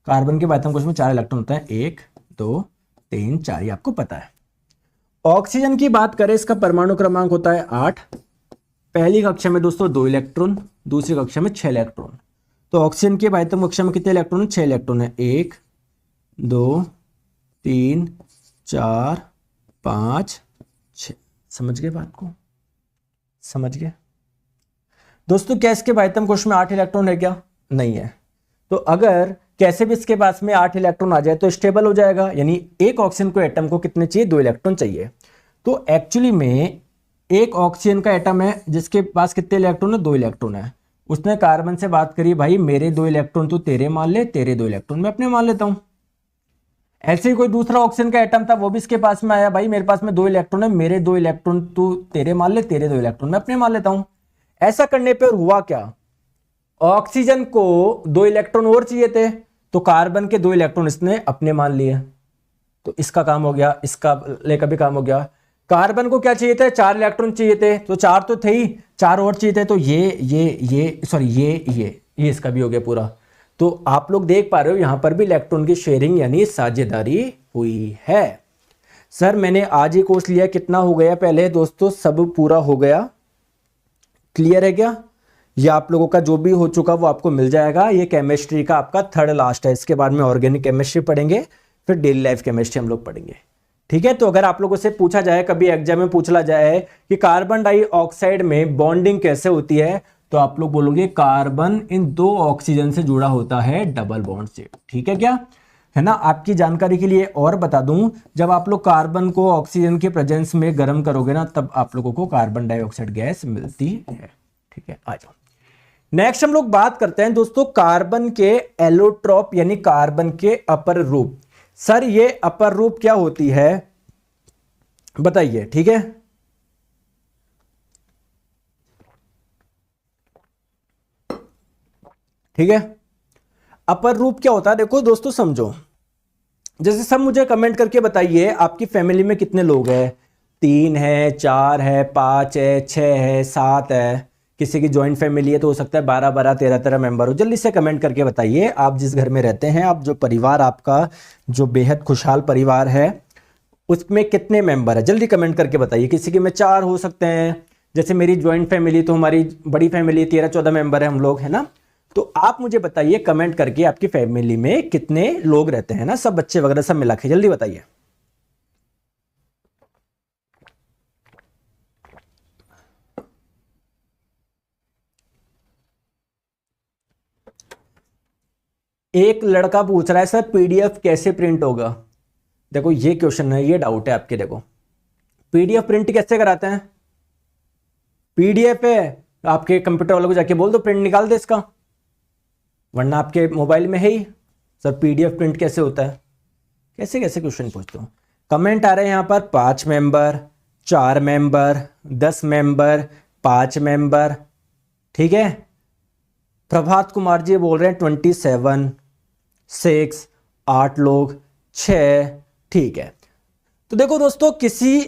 कार्बन के बाह्यतम कोश में 4 इलेक्ट्रॉन होता है, 1 2 3 4, ये आपको पता है। ऑक्सीजन की बात करें, इसका परमाणु क्रमांक होता है 8। पहली कक्षा में दोस्तों 2 इलेक्ट्रॉन, दूसरी कक्षा में 6 इलेक्ट्रॉन। तो ऑक्सीजन के बाह्यतम कक्षा में कितने इलेक्ट्रॉन है? 6 इलेक्ट्रॉन है, 1 2 3 4 5 6। समझ गए बात को? समझ गए दोस्तों? क्या इसके बाह्यतम कोश में 8 इलेक्ट्रॉन है क्या? नहीं है। तो अगर कैसे भी इसके पास में 8 इलेक्ट्रॉन आ जाए तो स्टेबल हो जाएगा, यानी एक ऑक्सीजन को एटम को कितने चाहिए? 2 इलेक्ट्रॉन चाहिए। तो एक्चुअली में एक ऑक्सीजन का एटम है जिसके पास कितने इलेक्ट्रॉन है? 2 इलेक्ट्रॉन है। उसने कार्बन से बात करी, भाई मेरे 2 इलेक्ट्रॉन तो तेरे मान ले, तेरे 2 इलेक्ट्रॉन मैं अपने मान लेता हूं। ऐसे ही कोई दूसरा ऑक्सीजन का एटम था, वो भी इसके पास में आया, भाई मेरे पास में 2 इलेक्ट्रॉन है, मेरे 2 इलेक्ट्रॉन तू तेरे मान ले, तेरे 2 इलेक्ट्रॉन मैं अपने मान लेता हूं। ऐसा करने पर हुआ क्या? ऑक्सीजन को 2 इलेक्ट्रॉन और चाहिए थे, तो कार्बन के 2 इलेक्ट्रॉन इसने अपने मान लिए, तो इसका काम हो गया, इसका लेकर भी काम हो गया। कार्बन को क्या चाहिए थे? 4 इलेक्ट्रॉन चाहिए थे, तो 4 तो थे ही, 4 और चाहिए थे, तो ये इसका भी हो गया पूरा। तो आप लोग देख पा रहे हो यहां पर भी इलेक्ट्रॉन की शेयरिंग यानी साझेदारी हुई है। सर मैंने आज ही कोर्स लिया, कितना हो गया पहले दोस्तों? सब पूरा हो गया, क्लियर है क्या? ये आप लोगों का जो भी हो चुका वो आपको मिल जाएगा। ये केमिस्ट्री का आपका थर्ड लास्ट है, इसके बाद में ऑर्गेनिक केमिस्ट्री पढ़ेंगे, फिर डेली लाइफ केमिस्ट्री हम लोग पढ़ेंगे, ठीक है। तो अगर आप लोगों से पूछा जाए, कभी एग्जाम में पूछा जाए कि कार्बन डाइऑक्साइड में बॉन्डिंग कैसे होती है, तो आप लोग बोलोगे कार्बन इन 2 ऑक्सीजन से जुड़ा होता है डबल बॉन्ड से, ठीक है क्या? है ना। आपकी जानकारी के लिए और बता दूं, जब आप लोग कार्बन को ऑक्सीजन के प्रेजेंस में गर्म करोगे ना, तब आप लोगों को कार्बन डाइऑक्साइड गैस मिलती है, ठीक है। आ जाओ, नेक्स्ट हम लोग बात करते हैं दोस्तों कार्बन के एलोट्रोप यानी कार्बन के अपर रूप। सर ये अपर रूप क्या होती है बताइए, ठीक है। ठीक है, अपर रूप क्या होता है? देखो दोस्तों समझो, जैसे सब मुझे कमेंट करके बताइए आपकी फैमिली में कितने लोग हैं? 3 है, 4 है, 5 है, 6 है, 7 है। किसी की ज्वाइंट फैमिली है तो हो सकता है 12 12 13 13 मेंबर हो। जल्दी से कमेंट करके बताइए आप जिस घर में रहते हैं, आप जो परिवार आपका जो बेहद खुशहाल परिवार है उसमें कितने मेंबर है, जल्दी कमेंट करके बताइए। किसी के में 4 हो सकते हैं, जैसे मेरी ज्वाइंट फैमिली तो हमारी बड़ी फैमिली 13 14 मेंबर है हम लोग, है ना। तो आप मुझे बताइए कमेंट करके आपकी फैमिली में कितने लोग रहते हैं ना, सब बच्चे वगैरह सब मिला के जल्दी बताइए। एक लड़का पूछ रहा है सर पीडीएफ कैसे प्रिंट होगा? देखो ये क्वेश्चन है, ये डाउट है आपके। देखो पीडीएफ प्रिंट कैसे कराते हैं? पीडीएफ है, आपके कंप्यूटर वालों को जाके बोल दो प्रिंट निकाल दे इसका, वरना आपके मोबाइल में है ही। सर पीडीएफ प्रिंट कैसे होता है? कैसे कैसे क्वेश्चन पूछते हो। कमेंट आ रहे हैं यहां पर 5 मेंबर, 4 मेंबर, 10 मेंबर, 5 मेंबर, ठीक है। प्रभात कुमार जी बोल रहे हैं 27, 6, 8 लोग, 6, ठीक है। तो देखो दोस्तों, किसी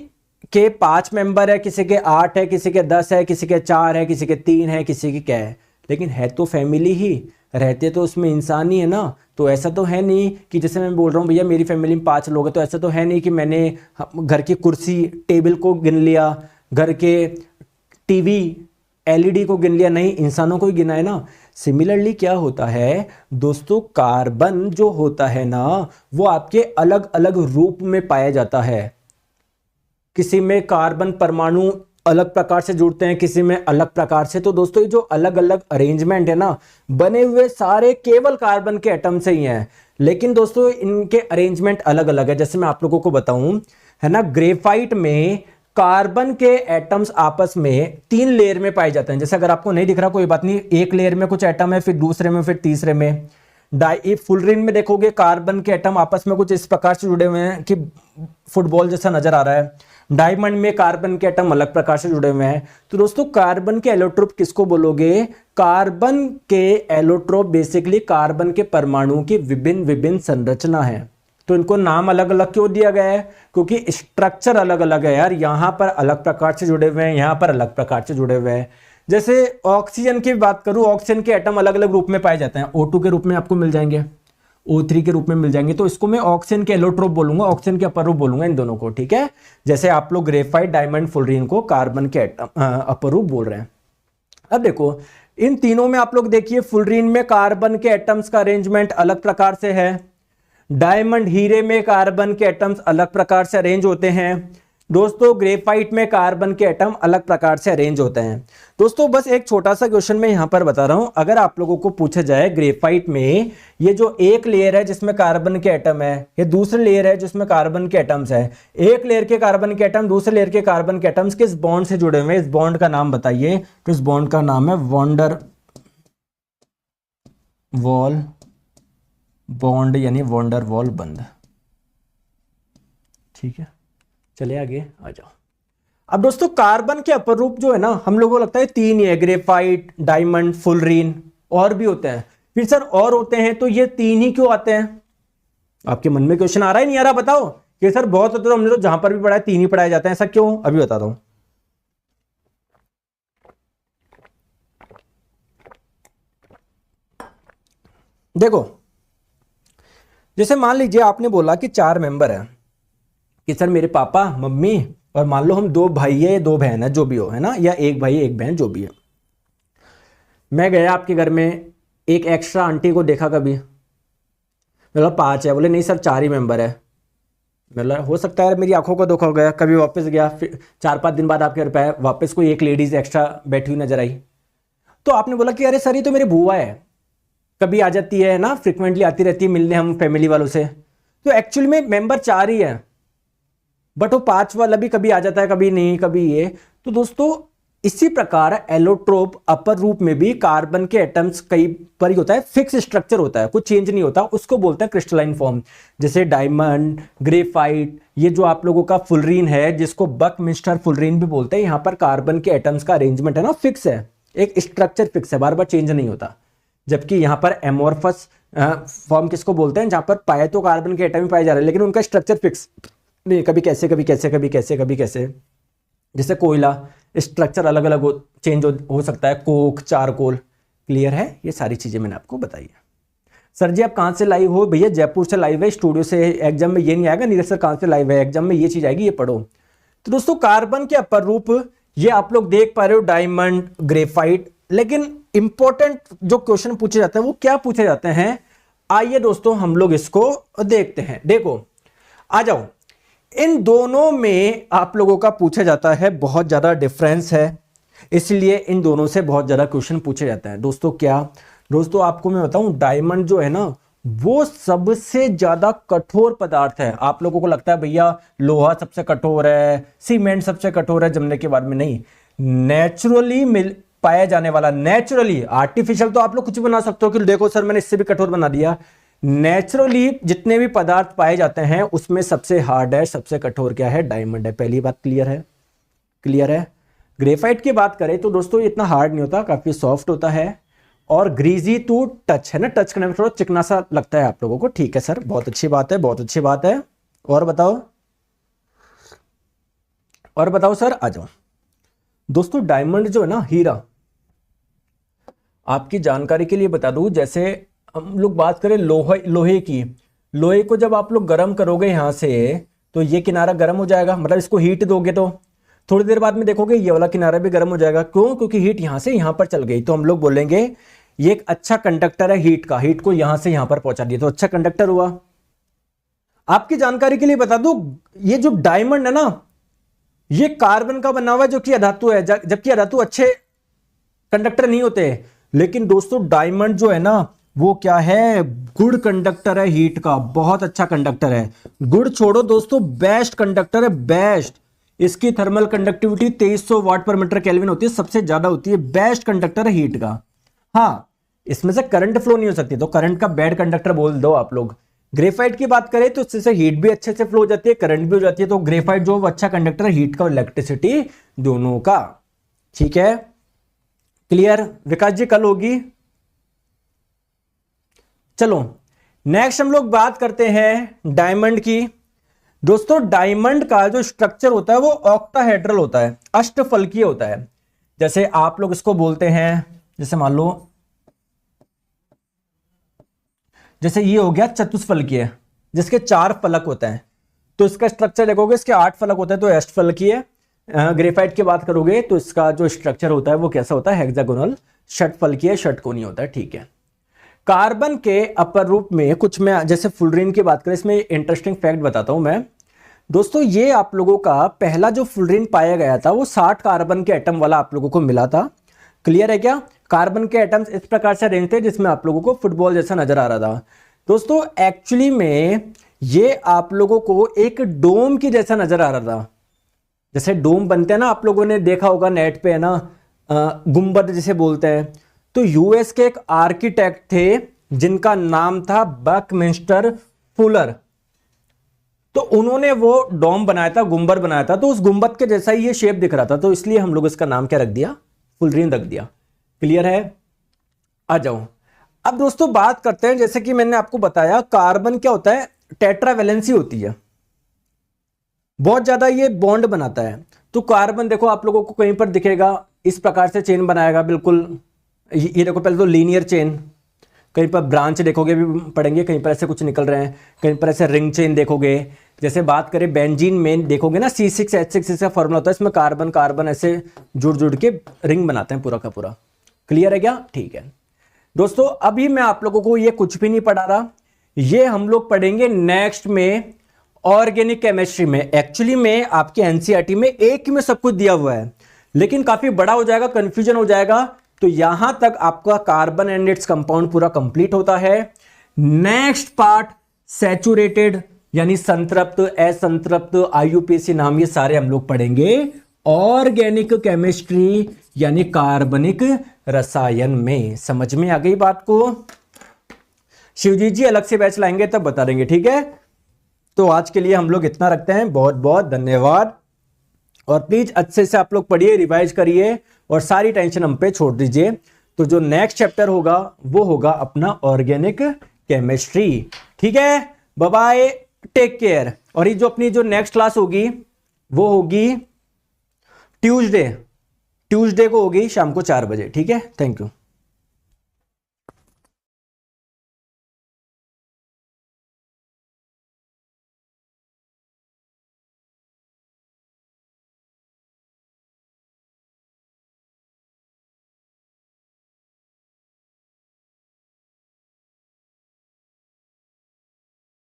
के 5 मेंबर है, किसी के 8 है, किसी के 10 है, किसी के 4 है, किसी के 3 है, किसी की क्या है, लेकिन है तो फैमिली ही, रहते तो उसमें इंसान ही है ना। तो ऐसा तो है नहीं कि जैसे मैं बोल रहा हूँ भैया मेरी फैमिली में 5 लोग हैं, तो ऐसा तो है नहीं कि मैंने घर की कुर्सी टेबल को गिन लिया, घर के टीवी एलईडी को गिन लिया, नहीं, इंसानों को ही गिना है ना। सिमिलरली क्या होता है दोस्तों, कार्बन जो होता है ना वो आपके अलग अलग रूप में पाया जाता है। किसी में कार्बन परमाणु अलग प्रकार से जुड़ते हैं, किसी में अलग प्रकार से। तो दोस्तों ये जो अलग अलग अरेंजमेंट है ना, बने हुए सारे केवल कार्बन के एटम से ही हैं, लेकिन दोस्तों इनके अरेंजमेंट अलग अलग है। जैसे मैं आप लोगों को बताऊं, है ना, ग्रेफाइट में कार्बन के एटम्स आपस में 3 लेयर में पाए जाते हैं। जैसे अगर आपको नहीं दिख रहा कोई बात नहीं, एक लेयर में कुछ एटम है, फिर दूसरे में, फिर तीसरे में। फुलरिन में देखोगे कार्बन के एटम आपस में कुछ इस प्रकार से जुड़े हुए हैं कि फुटबॉल जैसा नजर आ रहा है। डायमंड में कार्बन के एटम अलग प्रकार से जुड़े हुए हैं। तो दोस्तों कार्बन के एलोट्रोप किसको बोलोगे? कार्बन के एलोट्रोप बेसिकली कार्बन के परमाणु की विभिन्न विभिन्न संरचना है। तो इनको नाम अलग अलग क्यों दिया गया है? क्योंकि स्ट्रक्चर अलग अलग है यार, यहां पर अलग प्रकार से जुड़े हुए हैं, यहां पर अलग प्रकार से जुड़े हुए हैं। जैसे ऑक्सीजन की बात करूं, ऑक्सीजन के एटम अलग अलग रूप में पाए जाते हैं। O2 के रूप में आपको मिल जाएंगे, O3 के रूप में मिल जाएंगे। तो इसको मैं ऑक्सीजन के एलोट्रोप बोलूंगा, ऑक्सीजन के अपर रूप बोलूंगा इन दोनों को, ठीक है। जैसे आप लोग ग्रेफाइट, डायमंड, फुलरिन को कार्बन के अपर रूप बोल रहे हैं। अब देखो इन तीनों में आप लोग देखिए, फुलरिन में कार्बन के एटम्स का अरेंजमेंट अलग प्रकार से है। डायमंड हीरे में कार्बन के एटम्स अलग प्रकार से अरेंज होते हैं। दोस्तों ग्रेफाइट में कार्बन के एटम अलग प्रकार से अरेंज होते हैं। दोस्तों बस एक छोटा सा क्वेश्चन मैं यहां पर बता रहा हूं, अगर आप लोगों को पूछा जाए ग्रेफाइट में ये जो एक लेयर है जिसमें कार्बन के एटम है, ये दूसरी लेयर है जिसमें कार्बन के एटम्स है, एक लेयर के कार्बन के एटम दूसरे लेयर के कार्बन के एटम्स किस बॉन्ड से जुड़े हुए हैं, इस बॉन्ड का नाम बताइए। तो इस बॉन्ड का नाम है वॉन्डर वॉल बॉन्ड, यानी वॉन्डर वॉल बंध, ठीक है। चलिए आगे आ जाओ। अब दोस्तों कार्बन के अपर रूप जो है ना, हम लोगों को लगता है 3 ही है, ग्रेफाइट, डायमंड, फुलरिन, और भी होते हैं। फिर सर और होते हैं तो ये 3 ही क्यों आते हैं? आपके मन में क्वेश्चन आ रहा है नहीं आ रहा? बताओ कि सर बहुत होते तो हमने तो जहां पर भी पढ़ा है 3 ही पढ़ाए जाते हैं, ऐसा क्यों? अभी बताता हूं। देखो जैसे मान लीजिए आपने बोला कि 4 मेंबर है, कि सर मेरे पापा मम्मी और मान लो हम 2 भाई है 2 बहन है, जो भी हो, है ना, या 1 भाई 1 बहन, जो भी है। मैं गया आपके घर में, एक एक्स्ट्रा आंटी को देखा कभी, मतलब 5 है, बोले नहीं सर 4 ही मेंबर है। मतलब हो सकता है मेरी आंखों को धोखा हो गया। कभी वापस गया, फिर 4-5 दिन बाद आपके घर पे आया, वापस कोई एक लेडीज एक्स्ट्रा बैठी हुई नजर आई, तो आपने बोला कि अरे सर ये तो मेरी बुआ है, कभी आ जाती है ना, फ्रिक्वेंटली आती रहती है मिलने हम फैमिली वालों से। तो एक्चुअली में मेंबर 4 ही है, बट वो 5 वाला भी कभी आ जाता है, कभी नहीं, कभी ये। तो दोस्तों इसी प्रकार एलोट्रोप अपर रूप में भी कार्बन के एटम्स कई बार होता है, फिक्स स्ट्रक्चर होता है, कुछ चेंज नहीं होता, उसको बोलते हैं क्रिस्टलाइन फॉर्म। जैसे डायमंड, ग्रेफाइट, ये जो आप लोगों का फुलरीन है, जिसको बकमिंस्टर फुलरीन भी बोलते हैं, यहां पर कार्बन के एटम्स का अरेंजमेंट है ना, फिक्स है, एक स्ट्रक्चर फिक्स है, बार बार चेंज नहीं होता। जबकि यहां पर एमोर्फस फॉर्म किसको बोलते हैं, जहां पर पाए तो कार्बन के एटम ही पाए जा रहे हैं, लेकिन उनका स्ट्रक्चर फिक्स नहीं, कभी कैसे कभी कैसे कभी कैसे कभी कैसे। जैसे कोयला, स्ट्रक्चर अलग अलग चेंज हो सकता है, कोक, चारकोल। क्लियर है, ये सारी चीजें मैंने आपको बताई है। सर जी आप कहां से लाइव हो? भैया जयपुर से लाइव है, स्टूडियो से। एग्जाम में ये नहीं आएगा नीरज सर कहां से लाइव है, एग्जाम में ये चीज आएगी, ये पढ़ो। तो दोस्तों कार्बन के अपर रूप ये आप लोग देख पा रहे हो, डायमंड, ग्रेफाइट। लेकिन इंपॉर्टेंट जो क्वेश्चन पूछे जाते हैं वो क्या पूछे जाते हैं, आइए दोस्तों हम लोग इसको देखते हैं। देखो आ जाओ, इन दोनों में आप लोगों का पूछा जाता है, बहुत ज्यादा डिफरेंस है, इसलिए इन दोनों से बहुत ज्यादा क्वेश्चन पूछे जाते हैं। दोस्तों क्या, दोस्तों आपको मैं बताऊं, डायमंड जो है ना वो सबसे ज्यादा कठोर पदार्थ है। आप लोगों को लगता है भैया लोहा सबसे कठोर है, सीमेंट सबसे कठोर है जमने के बाद में, नहीं। नेचुरली मिल पाया जाने वाला, नेचुरली, आर्टिफिशियल तो आप लोग कुछ बना सकते हो कि देखो सर मैंने इससे भी कठोर बना दिया। नेचुरली जितने भी पदार्थ पाए जाते हैं उसमें सबसे हार्ड है, सबसे कठोर क्या है, डायमंड है। पहली बात क्लियर है, क्लियर है। ग्रेफाइट की बात करें तो दोस्तों इतना हार्ड नहीं होता, काफी सॉफ्ट होता है और ग्रीजी टू टच है ना, टच करने में थोड़ा चिकना सा लगता है आप लोगों को। ठीक है सर, बहुत अच्छी बात है, बहुत अच्छी बात है। और बताओ, और बताओ सर, आ जाओ। दोस्तों डायमंड जो है ना, हीरा, आपकी जानकारी के लिए बता दूं, जैसे हम लोग बात करें लोहे की, लोहे को जब आप लोग गर्म करोगे यहां से, तो ये किनारा गर्म हो जाएगा, मतलब इसको हीट दोगे तो थोड़ी देर बाद में देखोगे ये वाला किनारा भी गर्म हो जाएगा। क्यों? क्योंकि हीट यहां से यहां पर चल गई, तो हम लोग बोलेंगे ये एक अच्छा कंडक्टर है हीट का, हीट को यहां से यहां पर पहुंचा दिया, तो अच्छा कंडक्टर हुआ। आपकी जानकारी के लिए बता दूं, ये जो डायमंड है ना, ये कार्बन का बना हुआ है जो कि अधातु है, जबकि अधातु अच्छे कंडक्टर नहीं होते। लेकिन दोस्तों डायमंड जो है ना वो क्या है, गुड कंडक्टर है हीट का, बहुत अच्छा कंडक्टर है। गुड छोड़ो दोस्तों, बेस्ट कंडक्टर है, बेस्ट। इसकी थर्मल कंडक्टिविटी 2300 वाट पर मीटर केल्विन होती है, सबसे ज्यादा होती है, बेस्ट कंडक्टर है हीट का। हाँ, इसमें से करंट फ्लो नहीं हो सकती, तो करंट का बैड कंडक्टर बोल दो आप लोग। ग्रेफाइट की बात करें तो इससे हीट भी अच्छे से फ्लो हो जाती है, करंट भी हो जाती है, तो ग्रेफाइट जो अच्छा कंडक्टर है हीट का और इलेक्ट्रिसिटी दोनों का। ठीक है, क्लियर? विकास जी कल होगी। चलो नेक्स्ट हम लोग बात करते हैं डायमंड की। दोस्तों डायमंड का जो स्ट्रक्चर होता है वो ऑक्टाहेड्रल होता है, अष्टफलकीय होता है। जैसे आप लोग इसको बोलते हैं, जैसे मान लो जैसे ये हो गया चतुष्फलकीय, जिसके 4 फलक होते हैं, तो इसका स्ट्रक्चर देखोगे इसके 8 फलक होते हैं, तो अष्टफलकीय। ग्रेफाइट की बात करोगे तो इसका जो स्ट्रक्चर होता है वो कैसा होता है, हेक्सागोनल, षटफलकीय, षटकोणीय होता है। ठीक है, कार्बन के अपर रूप में कुछ, मैं जैसे फुलरीन की बात करें, इसमें इंटरेस्टिंग फैक्ट बताता हूं मैं। दोस्तों ये आप लोगों का पहला जो फुलरीन पाया गया था वो 60 कार्बन के एटम वाला आप लोगों को मिला था। क्लियर है क्या? कार्बन के एटम्स इस प्रकार से अरेंज थे जिसमें आप लोगों को फुटबॉल जैसा नजर आ रहा था। दोस्तों एक्चुअली में ये आप लोगों को एक डोम की जैसा नजर आ रहा था, जैसे डोम बनते हैं ना, आप लोगों ने देखा होगा नेट पे, है ना, गुंबद जिसे बोलते हैं। तो यूएस के एक आर्किटेक्ट थे जिनका नाम था बकमिंस्टर फुलर, तो उन्होंने वो डोम बनाया था, गुंबद बनाया था, तो उस गुंबद के जैसा ही ये शेप दिख रहा था, तो इसलिए हम लोग इसका नाम क्या रख दिया, फुलरीन रख दिया। क्लियर है? आ जाओ। अब दोस्तों बात करते हैं, जैसे कि मैंने आपको बताया कार्बन क्या होता है, टेट्रावैलेंसी होती है, बहुत ज्यादा ये बॉन्ड बनाता है। तो कार्बन देखो आप लोगों को कहीं पर दिखेगा इस प्रकार से चेन बनाएगा, बिल्कुल ये देखो, पहले तो लीनियर चेन, कहीं पर ब्रांच देखोगे भी पढ़ेंगे, कहीं पर ऐसे कुछ निकल रहे हैं, कहीं पर ऐसे रिंग चेन देखोगे, जैसे बात करें बेंजीन में देखोगे ना C6H6 इसका फॉर्मूला होता है, इसमें कार्बन कार्बन ऐसे जुड़ जुड़ के रिंग बनाते हैं पूरा का पूरा। क्लियर है क्या? ठीक है दोस्तों, अभी मैं आप लोगों को ये कुछ भी नहीं पढ़ा रहा, ये हम लोग पढ़ेंगे नेक्स्ट में ऑर्गेनिक केमिस्ट्री में। एक्चुअली में आपके एनसीईआरटी में एक ही में सब कुछ दिया हुआ है, लेकिन काफी बड़ा हो जाएगा, कंफ्यूजन हो जाएगा। तो यहां तक आपका कार्बन एंड इट्स कंपाउंड पूरा कंप्लीट होता है। नेक्स्ट पार्ट सैचुरेटेड यानी संतृप्त, असंतृप्त, IUPAC नाम, ये सारे हम लोग पढ़ेंगे ऑर्गेनिक केमिस्ट्री यानी कार्बनिक रसायन में। समझ में आ गई बात को? शिवजीत जी अलग से बैच लाएंगे तब बता देंगे, ठीक है। तो आज के लिए हम लोग इतना रखते हैं, बहुत बहुत धन्यवाद। और प्लीज अच्छे से आप लोग पढ़िए, रिवाइज करिए और सारी टेंशन हम पे छोड़ दीजिए। तो जो नेक्स्ट चैप्टर होगा वो होगा अपना ऑर्गेनिक केमिस्ट्री, ठीक है। Bye bye, take care. और ये जो अपनी जो नेक्स्ट क्लास होगी वो होगी ट्यूसडे को होगी शाम को 4 बजे, ठीक है। Thank you.